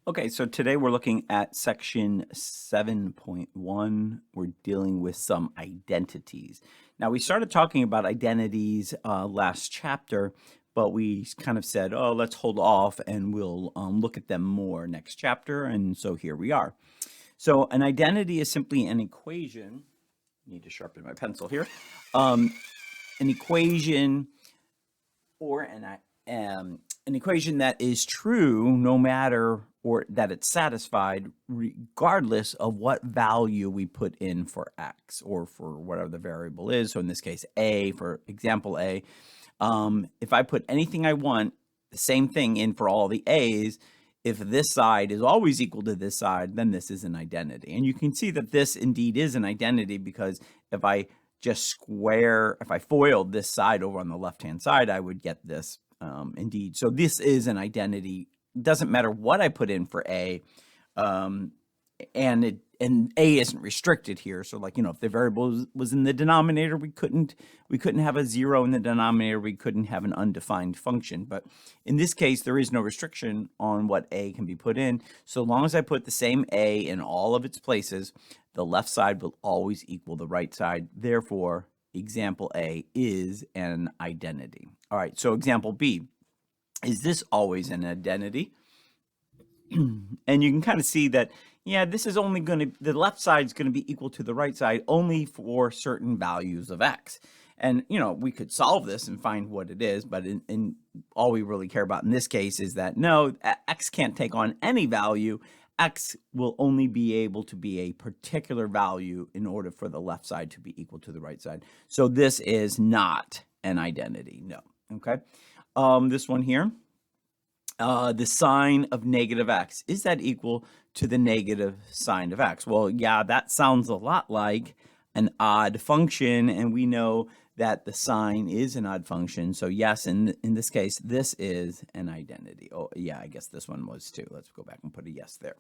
Okay, so today we're looking at section 7.1. We're dealing with some identities. Now, we started talking about identities last chapter, but we kind of said, oh, let's hold off and we'll look at them more next chapter. And so here we are. So an identity is simply an equation. Need to sharpen my pencil here. An equation or an equation that is true no matter or that it's satisfied regardless of what value we put in for x or for whatever the variable is. So in this case, a, for example a, if I put anything I want, the same thing in for all the a's, if this side is always equal to this side, then this is an identity. And you can see that this indeed is an identity because if I if I foiled this side over on the left-hand side, I would get this indeed. So this is an identity. It doesn't matter what I put in for A, and A isn't restricted here. So like, if the variable was in the denominator, we couldn't have a 0 in the denominator. We couldn't have an undefined function. But in this case, there is no restriction on what A can be put in. So long as I put the same A in all of its places, the left side will always equal the right side. Therefore, example A is an identity. All right, so example B, is this always an identity? And you can kind of see that, yeah, this is only the left side is going to be equal to the right side only for certain values of x. And, we could solve this and find what it is, but in all we really care about in this case is that, no, x can't take on any value. X will only be able to be a particular value in order for the left side to be equal to the right side. So this is not an identity, no, okay? This one here, the sine of negative x, is that equal to the negative sine of x? Well, yeah, that sounds a lot like an odd function, and we know that the sine is an odd function. So yes, in this case, this is an identity. Oh, yeah, I guess this one was too. Let's go back and put a yes there.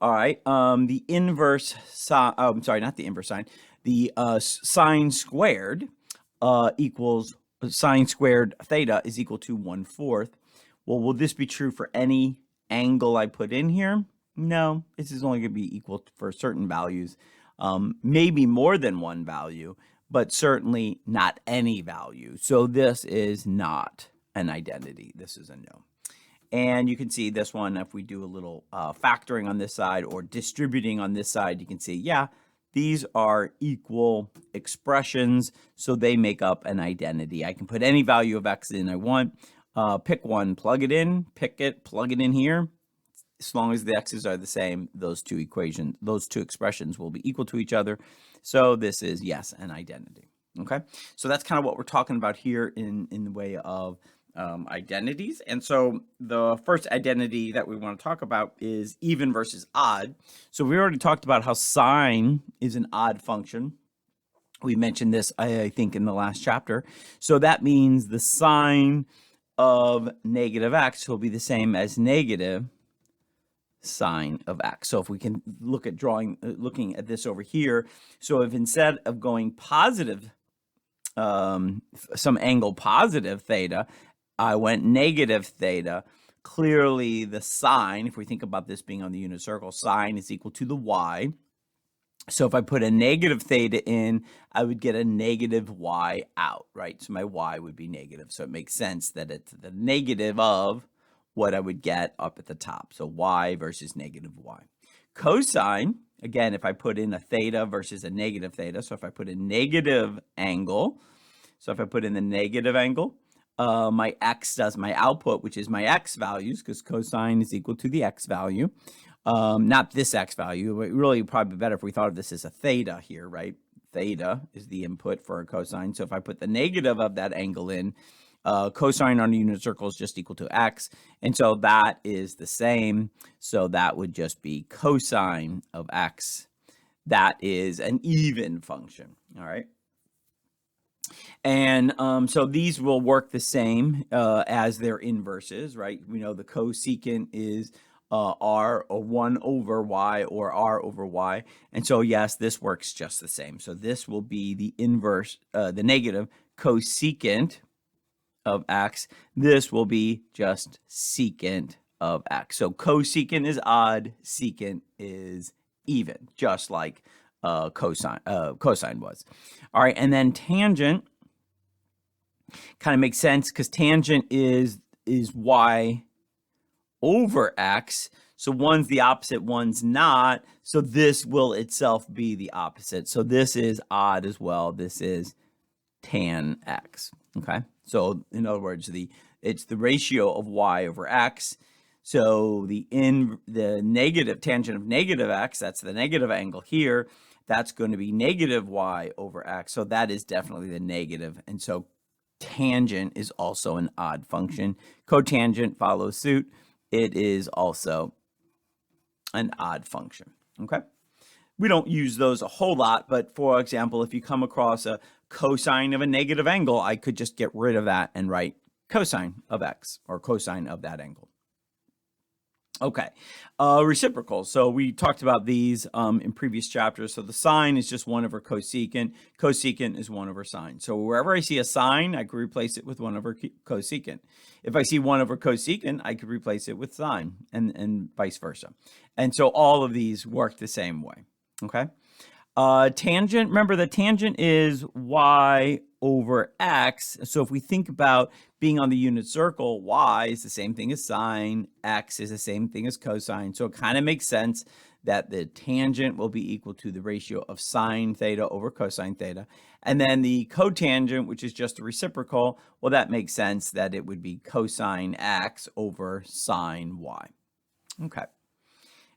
All right, the inverse sine, I'm sorry, not the inverse sine, the sine squared equals sine squared theta is equal to 1/4. Well, will this be true for any angle I put in here? No, this is only going to be equal for certain values, maybe more than one value, but certainly not any value. So this is not an identity. This is a no. And you can see this one, if we do a little factoring on this side or distributing on this side, you can see, yeah, these are equal expressions, so they make up an identity. I can put any value of x in I want, pick one, plug it in, pick it, plug it in here. As long as the x's are the same, those two expressions will be equal to each other. So this is, yes, an identity. Okay, so that's kind of what we're talking about here in the way of identities. And so the first identity that we want to talk about is even versus odd. So we already talked about how sine is an odd function. We mentioned this, I think, in the last chapter. So that means the sine of negative x will be the same as negative sine of x. So if we can look at looking at this over here, so if instead of going positive, some angle positive theta, I went negative theta, clearly the sine, if we think about this being on the unit circle, sine is equal to the y. So if I put a negative theta in, I would get a negative y out, right? So my y would be negative. So it makes sense that it's the negative of what I would get up at the top. So y versus negative y. Cosine, again, if I put in a theta versus a negative theta, so if I put a negative angle, so if I put in the negative angle, my x does my output, which is my x values, because cosine is equal to the x value. Not this x value. It really probably better if we thought of this as a theta here, right? Theta is the input for a cosine. So if I put the negative of that angle in, cosine on a unit circle is just equal to x. And so that is the same. So that would just be cosine of x. That is an even function, all right? And so these will work the same as their inverses, right? We know the cosecant is r or 1 over y or r over y. And so, yes, this works just the same. So this will be the inverse, the negative cosecant of x. This will be just secant of x. So cosecant is odd, secant is even, just like cosine was. All right, and then tangent kind of makes sense because tangent is y over x. So one's the opposite, one's not. So this will itself be the opposite. So this is odd as well. This is tan x. Okay. So in other words, it's the ratio of y over x. So the negative tangent of negative x, that's the negative angle here, that's going to be negative y over x. So that is definitely the negative. And so tangent is also an odd function. Cotangent follows suit. It is also an odd function. Okay. We don't use those a whole lot, but for example, if you come across a cosine of a negative angle, I could just get rid of that and write cosine of x, or cosine of that angle. Okay, reciprocals. So we talked about these in previous chapters. So the sine is just 1 over cosecant. Cosecant is 1 over sine. So wherever I see a sine, I could replace it with 1 over cosecant. If I see 1 over cosecant, I could replace it with sine, and vice versa. And so all of these work the same way. Okay. Tangent, remember the tangent is y over x. So if we think about being on the unit circle, y is the same thing as sine, x is the same thing as cosine. So it kind of makes sense that the tangent will be equal to the ratio of sine theta over cosine theta. And then the cotangent, which is just a reciprocal, well, that makes sense that it would be cosine x over sine y. Okay.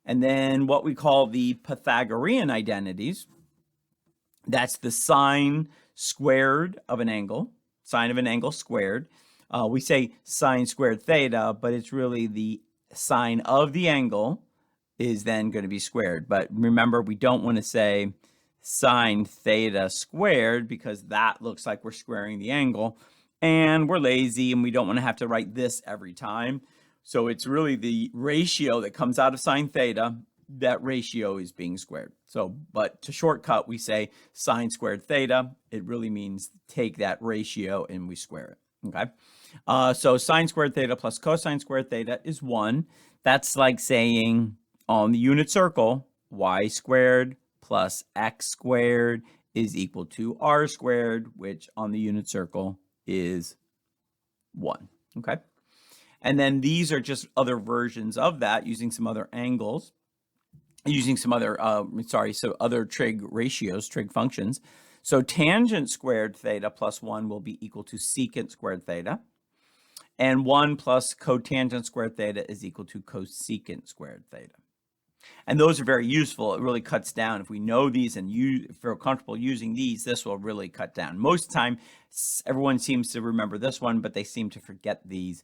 And then what we call the Pythagorean identities, that's the sine squared of an angle, sine of an angle squared. We say sine squared theta, but it's really the sine of the angle is then going to be squared. But remember, we don't want to say sine theta squared because that looks like we're squaring the angle. And we're lazy and we don't want to have to write this every time. So it's really the ratio that comes out of sine theta. That ratio is being squared. So, but to shortcut, we say sine squared theta. It really means take that ratio and we square it. Okay. So sine squared theta plus cosine squared theta is 1. That's like saying on the unit circle, y squared plus x squared is equal to r squared, which on the unit circle is 1. Okay. And then these are just other versions of that using some other angles, using some other, other trig ratios, trig functions. So tangent squared theta plus 1 will be equal to secant squared theta. And 1 plus cotangent squared theta is equal to cosecant squared theta. And those are very useful. It really cuts down. If we know these and you feel comfortable using these, this will really cut down. Most of the time, everyone seems to remember this one, but they seem to forget these.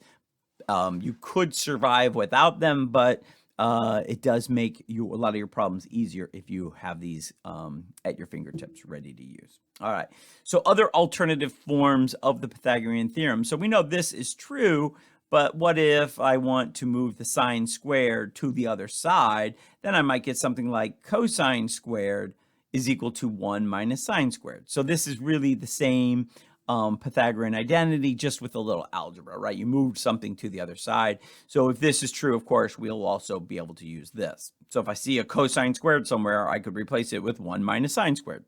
You could survive without them, but it does make a lot of your problems easier if you have these at your fingertips ready to use. All right. So other alternative forms of the Pythagorean theorem. So we know this is true, but what if I want to move the sine squared to the other side? Then I might get something like cosine squared is equal to 1 minus sine squared. So this is really the same Pythagorean identity, just with a little algebra, right? You moved something to the other side. So if this is true, of course, we'll also be able to use this. So if I see a cosine squared somewhere, I could replace it with 1 minus sine squared.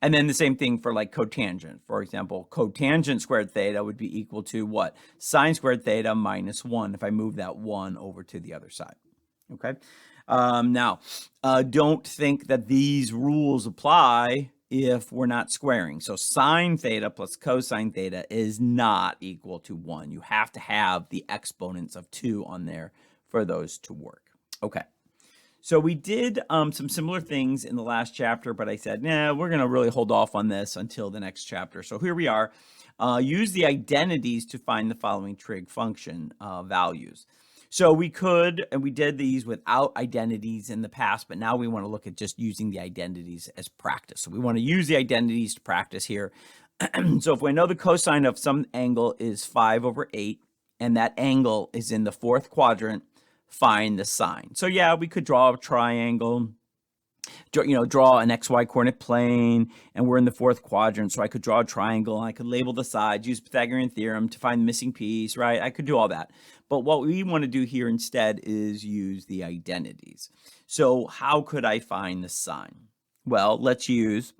And then the same thing for like cotangent. For example, cotangent squared theta would be equal to what? Sine squared theta minus 1 if I move that 1 over to the other side. Okay. Now, don't think that these rules apply if we're not squaring. So sine theta plus cosine theta is not equal to 1. You have to have the exponents of 2 on there for those to work. Okay. So we did some similar things in the last chapter, but I said, nah, we're going to really hold off on this until the next chapter. So here we are. Use the identities to find the following trig function values. So we could, and we did these without identities in the past, but now we want to look at just using the identities as practice. So we want to use the identities to practice here. So if we know the cosine of some angle is 5 over 8, and that angle is in the 4th quadrant, find the sine. So yeah, we could draw a triangle draw an XY coordinate plane, and we're in the fourth quadrant, so I could draw a triangle, and I could label the sides, use Pythagorean theorem to find the missing piece, right? I could do all that. But what we want to do here instead is use the identities. So how could I find the sine? Well, let's use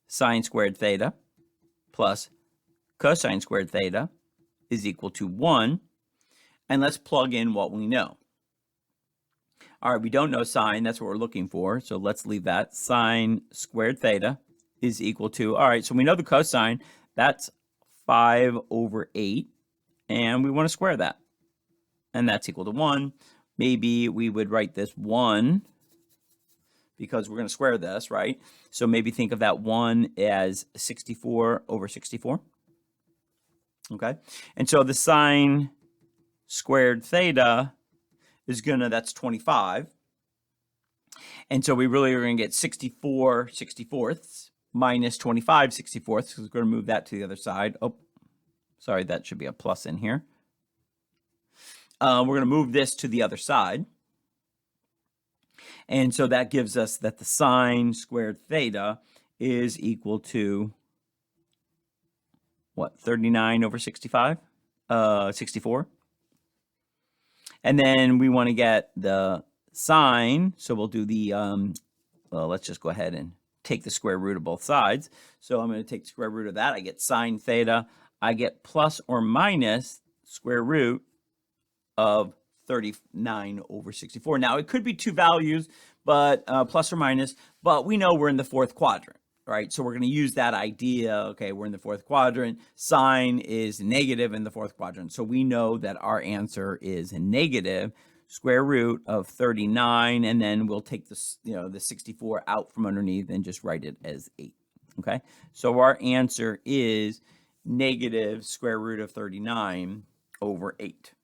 sine squared theta plus cosine squared theta is equal to 1, and let's plug in what we know. All right, we don't know sine. That's what we're looking for. So let's leave that. Sine squared theta is equal to, all right, so we know the cosine. That's 5/8. And we want to square that. And that's equal to 1. Maybe we would write this 1 because we're going to square this, right? So maybe think of that 1 as 64/64. Okay? And so the sine squared theta is that's 25. And so we really are going to get 64/64 minus 25/64. So we're going to move that to the other side. Oh, sorry, that should be a plus in here. We're going to move this to the other side. And so that gives us that the sine squared theta is equal to, what, 39/64? And then we want to get the sine, so we'll do the, well, let's just go ahead and take the square root of both sides. So I'm going to take the square root of that. I get sine theta. I get plus or minus square root of 39/64. Now, it could be two values, but plus or minus, but we know we're in the fourth quadrant. Right, so we're going to use that idea. Okay, we're in the fourth quadrant. Sine is negative in the fourth quadrant. So we know that our answer is negative square root of 39. And then we'll take this, the 64 out from underneath and just write it as 8. Okay, so our answer is negative square root of 39/8.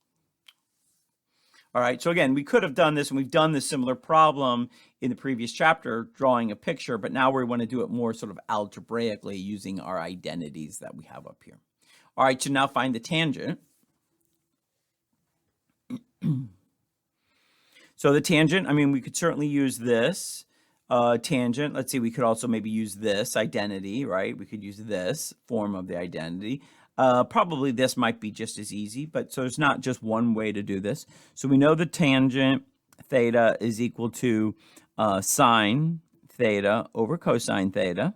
All right, so again, we could have done this, and we've done this similar problem in the previous chapter, drawing a picture, but now we want to do it more sort of algebraically using our identities that we have up here. All right, so now find the tangent. So the tangent, I mean, we could certainly use this tangent. Let's see, we could also maybe use this identity, right? We could use this form of the identity. Probably this might be just as easy, but so there's not just one way to do this. So we know the tangent theta is equal to sine theta over cosine theta.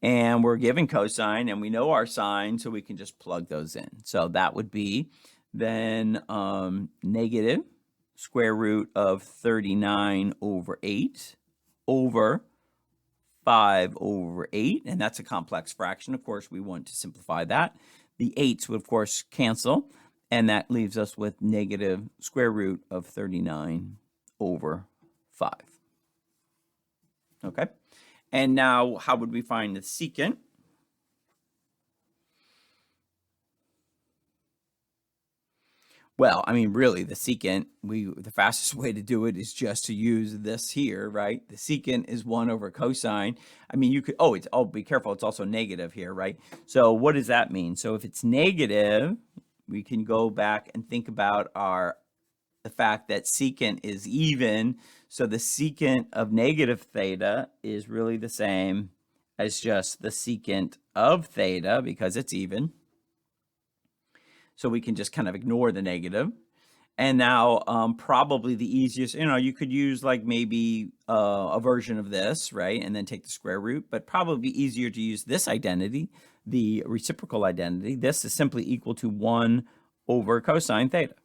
And we're given cosine, and we know our sine, so we can just plug those in. So that would be then negative square root of 39/8 over 5/8, and that's a complex fraction. Of course, we want to simplify that. The 8s would, of course, cancel, and that leaves us with negative square root of 39/5. Okay, and now how would we find the secant? Well, I mean, really, the secant, the fastest way to do it is just to use this here, right? The secant is 1 over cosine. I mean, you could, be careful, it's also negative here, right? So what does that mean? So if it's negative, we can go back and think about the fact that secant is even. So the secant of negative theta is really the same as just the secant of theta because it's even. So we can just kind of ignore the negative. And now probably the easiest, you could use like maybe a version of this, right? And then take the square root, but probably easier to use this identity, the reciprocal identity. This is simply equal to 1 over cosine theta.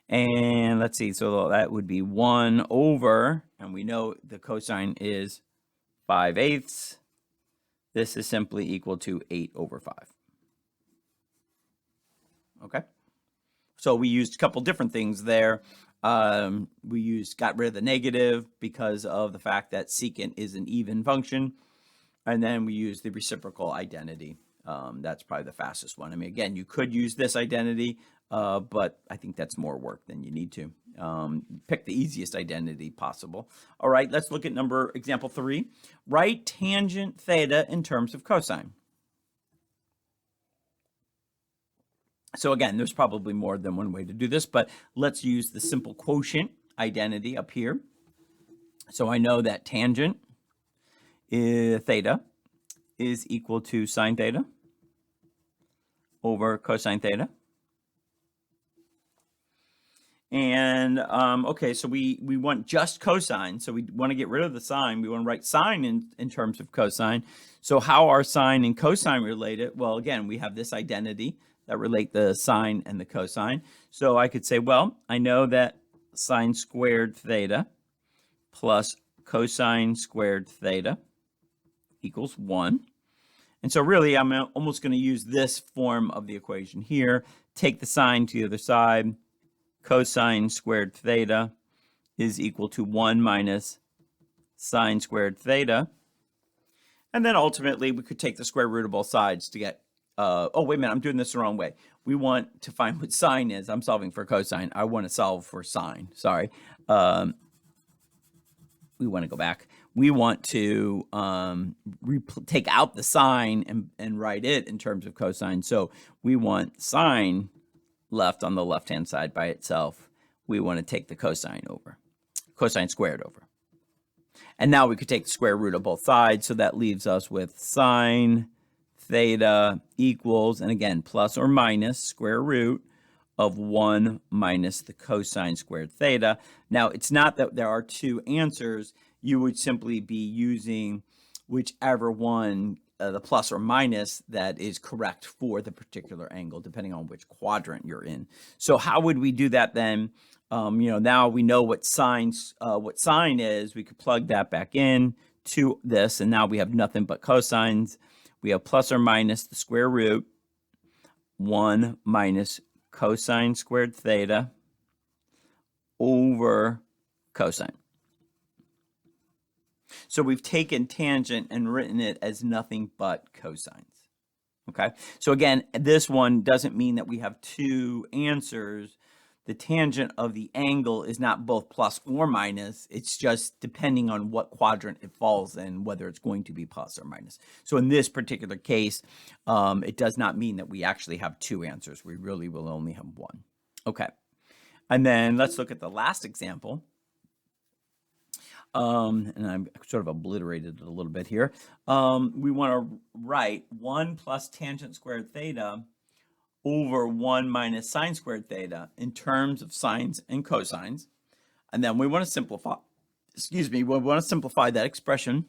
And let's see, so that would be 1 over, and we know the cosine is 5/8. This is simply equal to 8/5. Okay, so we used a couple different things there. We got rid of the negative because of the fact that secant is an even function. And then we used the reciprocal identity. That's probably the fastest one. I mean, again, you could use this identity, but I think that's more work than you need to. Pick the easiest identity possible. All right, let's look at example 3. Write tangent theta in terms of cosine. So again, there's probably more than one way to do this, but let's use the simple quotient identity up here. So I know that tangent theta is equal to sine theta over cosine theta. And okay, so we want just cosine. So we want to get rid of the sine. We want to write sine in terms of cosine. So how are sine and cosine related? Well, again, we have this identity that relate the sine and the cosine. So I could say, well, I know that sine squared theta plus cosine squared theta equals 1. And so really, I'm almost going to use this form of the equation here. Take the sine to the other side. Cosine squared theta is equal to 1 minus sine squared theta. And then ultimately, we could take the square root of both sides to get, oh, wait a minute, I'm doing this the wrong way. We want to find what sine is. I'm solving for cosine. I want to solve for sine. Sorry. We want to go back. We want to take out the sine and write it in terms of cosine. So we want sine left on the left-hand side by itself. We want to take the cosine squared over. And now we could take the square root of both sides. So that leaves us with sine theta equals, and again, plus or minus square root of 1 minus the cosine squared theta. Now, it's not that there are two answers. You would simply be using whichever one, the plus or minus, that is correct for the particular angle, depending on which quadrant you're in. So how would we do that then? Now we know what sine is. We could plug that back in to this, and now we have nothing but cosines. We have plus or minus the square root, 1 minus cosine squared theta over cosine. So we've taken tangent and written it as nothing but cosines. Okay, so again, this one doesn't mean that we have two answers. The tangent of the angle is not both plus or minus. It's just depending on what quadrant it falls in, whether it's going to be plus or minus. So in this particular case, it does not mean that we actually have two answers. We really will only have one. Okay, and then let's look at the last example. And I'm sort of obliterated it a little bit here. We want to write 1 plus tangent squared theta over 1 minus sine squared theta in terms of sines and cosines. And then we want to simplify, we want to simplify that expression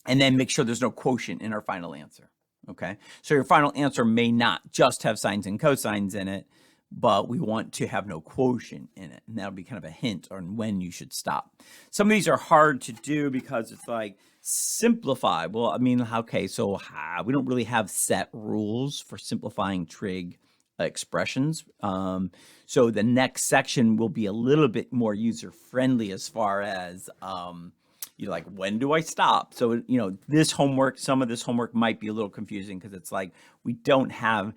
and then make sure there's no quotient in our final answer. Okay, so your final answer may not just have sines and cosines in it, but we want to have no quotient in it. And that'll be kind of a hint on when you should stop. Some of these are hard to do because it's like simplify. Well, I mean, okay, so we don't really have set rules for simplifying trig expressions. So the next section will be a little bit more user-friendly as far as, like, when do I stop? So, this homework, some of this homework might be a little confusing because it's like we don't have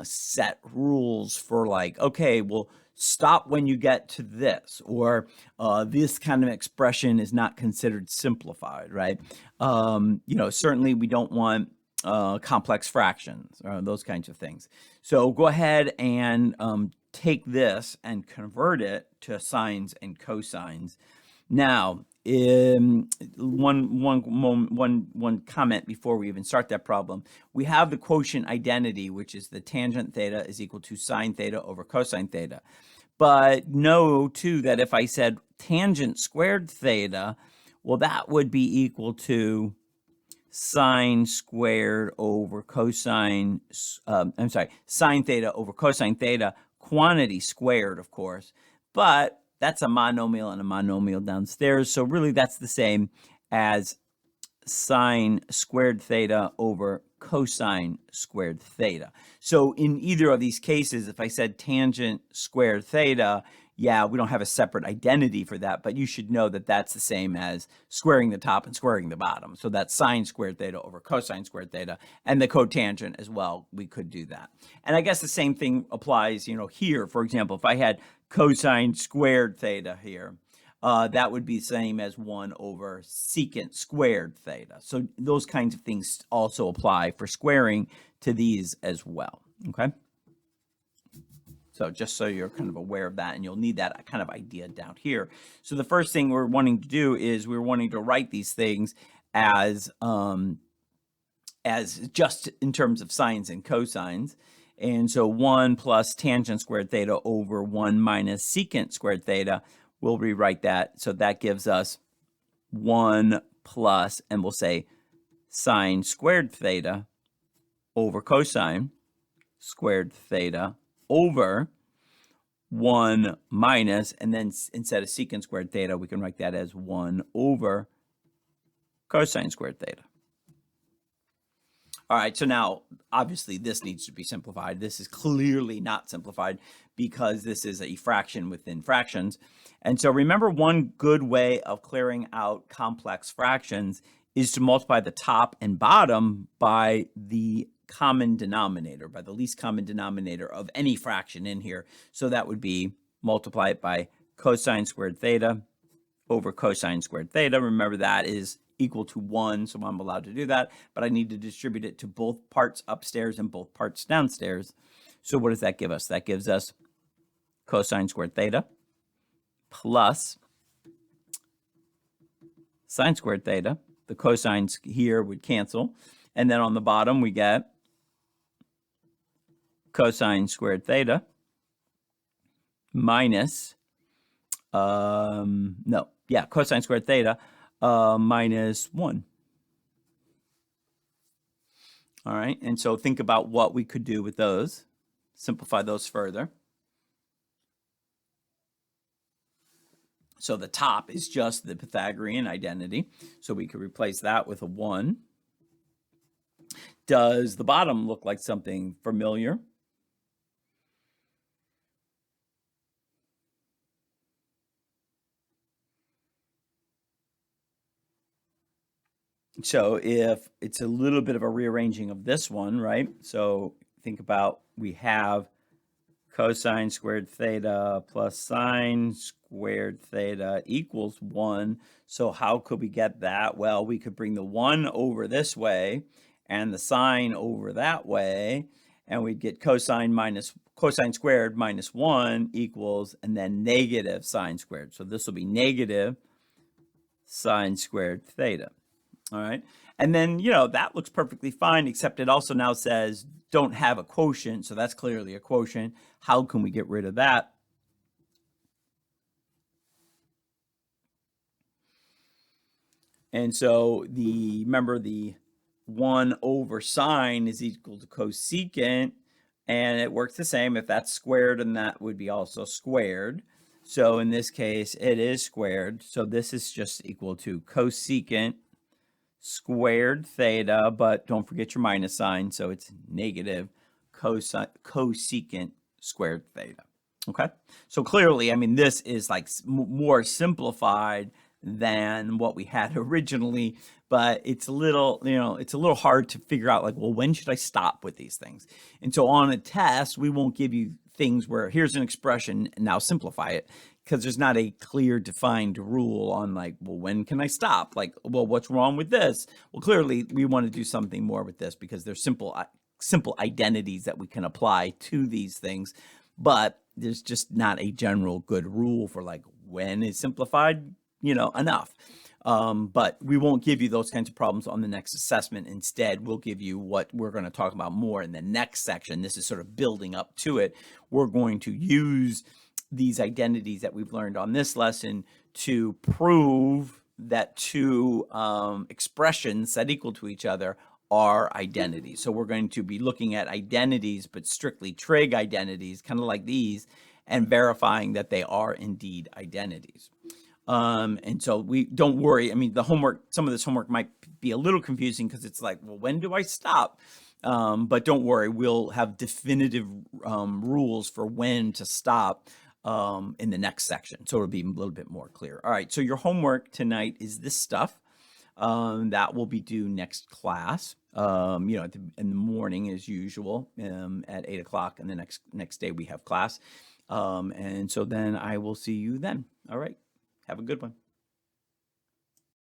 set rules for like, okay, well, stop when you get to this, or this kind of expression is not considered simplified, right? Certainly we don't want complex fractions or those kinds of things. So go ahead and take this and convert it to sines and cosines. Now, one comment before we even start that problem. We have the quotient identity, which is the tangent theta is equal to sine theta over cosine theta. But know, too, that if I said tangent squared theta, well, that would be equal to sine squared over cosine, sine theta over cosine theta, quantity squared, of course. But that's a monomial and a monomial downstairs. So really that's the same as sine squared theta over cosine squared theta. So in either of these cases, if I said tangent squared theta, yeah, we don't have a separate identity for that, but you should know that that's the same as squaring the top and squaring the bottom. So that's sine squared theta over cosine squared theta, and the cotangent as well, we could do that. And I guess the same thing applies, here, for example, if I had cosine squared theta here, that would be the same as 1 over secant squared theta. So those kinds of things also apply for squaring to these as well, okay? So just so you're kind of aware of that, and you'll need that kind of idea down here. So the first thing we're wanting to do is we're wanting to write these things as just in terms of sines and cosines. And so 1 plus tangent squared theta over 1 minus secant squared theta, we'll rewrite that. So that gives us 1 plus, and we'll say sine squared theta over cosine squared theta over 1 minus, and then instead of secant squared theta, we can write that as 1 over cosine squared theta. All right, so now, obviously, this needs to be simplified. This is clearly not simplified because this is a fraction within fractions. And so remember, one good way of clearing out complex fractions is to multiply the top and bottom by the common denominator, by the least common denominator of any fraction in here. So that would be multiply it by cosine squared theta over cosine squared theta. Remember, that is equal to 1, so I'm allowed to do that, but I need to distribute it to both parts upstairs and both parts downstairs. So what does that give us? That gives us cosine squared theta plus sine squared theta. The cosines here would cancel. And then on the bottom, we get cosine squared theta minus, cosine squared theta minus 1. All right, and so think about what we could do with those. Simplify those further. So the top is just the Pythagorean identity. So we could replace that with a 1. Does the bottom look like something familiar? So if it's a little bit of a rearranging of this one, right? So think about, we have cosine squared theta plus sine squared theta equals 1. So how could we get that? Well, we could bring the 1 over this way and the sine over that way, and we'd get cosine squared minus 1 equals, and then negative sine squared. So this will be negative sine squared theta. All right. And then, that looks perfectly fine, except it also now says don't have a quotient. So that's clearly a quotient. How can we get rid of that? And so remember the 1 over sine is equal to cosecant, and it works the same. If that's squared, and that would be also squared. So in this case, it is squared. So this is just equal to cosecant squared theta, but don't forget your minus sign, so it's negative cosecant squared theta. Okay, so clearly, I mean, this is like more simplified than what we had originally, but it's a little, it's a little hard to figure out, like, well, when should I stop with these things? And so on a test, we won't give you things where here's an expression and now simplify it, because there's not a clear defined rule on, like, well, when can I stop? Like, well, what's wrong with this? Well, clearly we want to do something more with this because there's simple identities that we can apply to these things, but there's just not a general good rule for, like, when is simplified, enough. But we won't give you those kinds of problems on the next assessment. Instead, we'll give you what we're going to talk about more in the next section. This is sort of building up to it. We're going to use these identities that we've learned on this lesson to prove that two expressions set equal to each other are identities. So we're going to be looking at identities, but strictly trig identities, kind of like these, and verifying that they are indeed identities. And so we don't worry. I mean, the homework, some of this homework might be a little confusing because it's like, well, when do I stop? But don't worry, we'll have definitive rules for when to stop in the next section. So it'll be a little bit more clear. All right, so your homework tonight is this stuff. That will be due next class, in the morning as usual, at 8 o'clock, and the next day we have class. And so then I will see you then. All right. Have a good one.